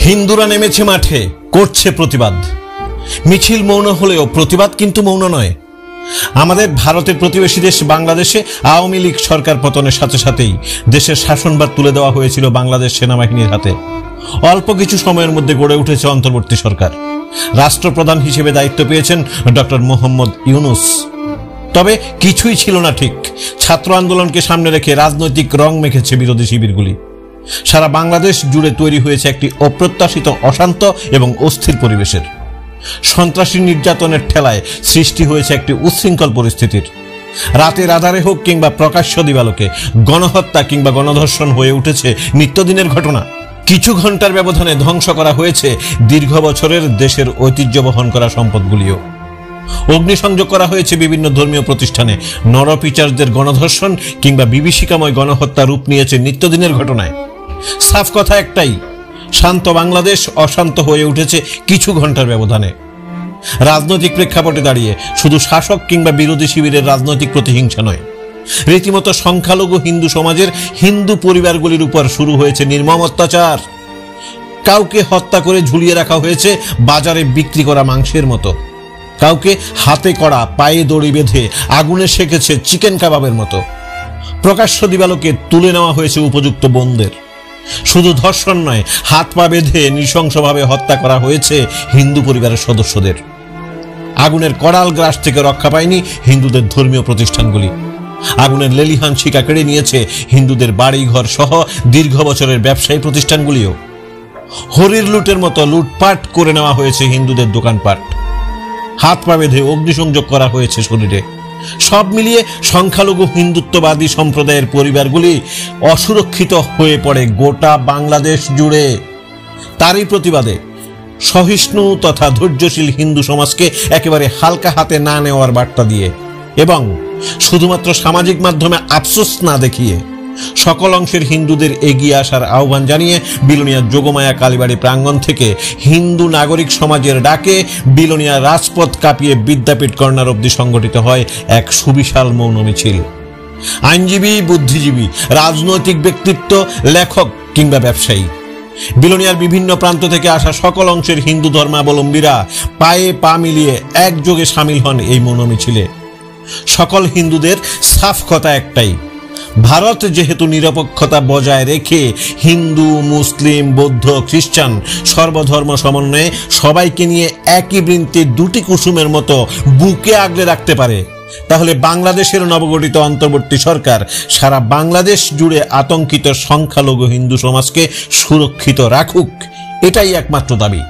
হিন্দুরা নেমেছে মাঠে, করছে প্রতিবাদ। মিছিল মৌন হলেও প্রতিবাদ কিন্তু মৌন নয়। আমাদের ভারতের প্রতিবেশী দেশ বাংলাদেশে আওয়ামী লীগ সরকার পতনের সাথে সাথেই দেশের শাসনভার তুলে দেওয়া হয়েছিল বাংলাদেশ সেনাবাহিনীর হাতে। অল্প কিছু সময়ের মধ্যে গড়ে উঠেছে অন্তর্বর্তী সরকার। রাষ্ট্রপ্রধান হিসেবে দায়িত্ব পেয়েছেন ডক্টর মোহাম্মদ ইউনূস। তবে কিছুই ছিল না ঠিক। ছাত্র আন্দোলনকে সামনে রেখে রাজনৈতিক রং মেখেছে বিরোধী শিবিরগুলি। সারা বাংলাদেশ জুড়ে তৈরি হয়েছে একটি অপ্রত্যাশিত, অশান্ত এবং অস্থির পরিবেশের। সন্ত্রাসী নির্যাতনের ঠেলায় সৃষ্টি হয়েছে একটি উচ্ছৃঙ্খল পরিস্থিতির। রাতের আধারে হোক কিংবা প্রকাশ্য দিবালোকে গণহত্যা কিংবা গণধর্ষণ হয়ে উঠেছে নিত্যদিনের ঘটনা। কিছু ঘন্টার ব্যবধানে ধ্বংস করা হয়েছে দীর্ঘ বছরের দেশের ঐতিহ্য বহন করা সম্পদগুলিও। অগ্নিসংযোগ করা হয়েছে বিভিন্ন ধর্মীয় প্রতিষ্ঠানে। নরপিচারদের গণধর্ষণ কিংবা বিভীষিকাময় গণহত্যা রূপ নিয়েছে নিত্যদিনের ঘটনায়। সাফ কথা একটাই, শান্ত বাংলাদেশ অশান্ত হয়ে উঠেছে কিছু ঘন্টার ব্যবধানে। রাজনৈতিক প্রেক্ষাপটে দাঁড়িয়ে শুধু শাসক কিংবা বিরোধী শিবিরের রাজনৈতিক প্রতিহিংসা নয়, রীতিমতো সংখ্যালঘু হিন্দু সমাজের হিন্দু পরিবারগুলির উপর শুরু হয়েছে নির্মম অত্যাচার। কাউকে হত্যা করে ঝুলিয়ে রাখা হয়েছে বাজারে বিক্রি করা মাংসের মতো, কাউকে হাতে কড়া পায়ে দড়ি বেঁধে আগুনে সেকেছে চিকেন কাবাবের মতো। প্রকাশ্য দিবালোকে তুলে নেওয়া হয়েছে উপযুক্ত বোনদের। শুধু ধর্ষণ নয়, হাত পা বেঁধে নৃশংসভাবে হত্যা করা হয়েছে হিন্দু পরিবারের সদস্যদের। আগুনের কড়াল গ্রাস থেকে রক্ষা পায়নি হিন্দুদের ধর্মীয় প্রতিষ্ঠানগুলি। আগুনের লেলিহান শিকা কেড়ে নিয়েছে হিন্দুদের বাড়ি ঘর সহ দীর্ঘ বছরের ব্যবসায়ী প্রতিষ্ঠানগুলিও। হরির লুটের মতো লুটপাট করে নেওয়া হয়েছে হিন্দুদের দোকানপাট। হাত পা বেঁধে অগ্নিসংযোগ করা হয়েছে শরীরে। সব মিলিয়ে সংখ্যালঘু হিন্দুত্ববাদী সম্প্রদায়ের পরিবারগুলি অসুরক্ষিত হয়ে পড়ে গোটা বাংলাদেশ জুড়ে। তারই প্রতিবাদে সহিষ্ণু তথা ধৈর্যশীল হিন্দু সমাজকে একেবারে হালকা হাতে না নেওয়ার বার্তা দিয়ে এবং শুধুমাত্র সামাজিক মাধ্যমে আফসোস না দেখিয়ে সকল অংশের হিন্দুদের এগিয়ে আসার আহ্বান জানিয়ে বিলোনিয়া যোগমায়া কালীবাড়ি প্রাঙ্গণ থেকে হিন্দু নাগরিক সমাজের ডাকে বিলোনিয়া রাজপথ কাঁপিয়ে বিদ্যাপীঠ কর্নার অবধি সংগঠিত হয় এক সুবিশাল মৌন মিছিল। আইনজীবী, বুদ্ধিজীবী, রাজনৈতিক ব্যক্তিত্ব, লেখক কিংবা ব্যবসায়ী, বিলোনিয়ার বিভিন্ন প্রান্ত থেকে আসা সকল অংশের হিন্দু ধর্মাবলম্বীরা পায়ে পা মিলিয়ে একযোগে সামিল হন এই মৌন মিছিলে। সকল হিন্দুদের সাফ কথা একটাই, ভারত যেহেতু নিরপেক্ষতা বজায় রেখে হিন্দু, মুসলিম, বৌদ্ধ, খ্রিস্টান সর্বধর্ম সমন্বয়ে সবাইকে নিয়ে একই বৃন্তে দুটি কুসুমের মতো বুকে আগলে রাখতে পারে, তাহলে বাংলাদেশের নবগঠিত অন্তর্বর্তী সরকার সারা বাংলাদেশ জুড়ে আতঙ্কিত সংখ্যালঘু হিন্দু সমাজকে সুরক্ষিত রাখুক। এটাই একমাত্র দাবি।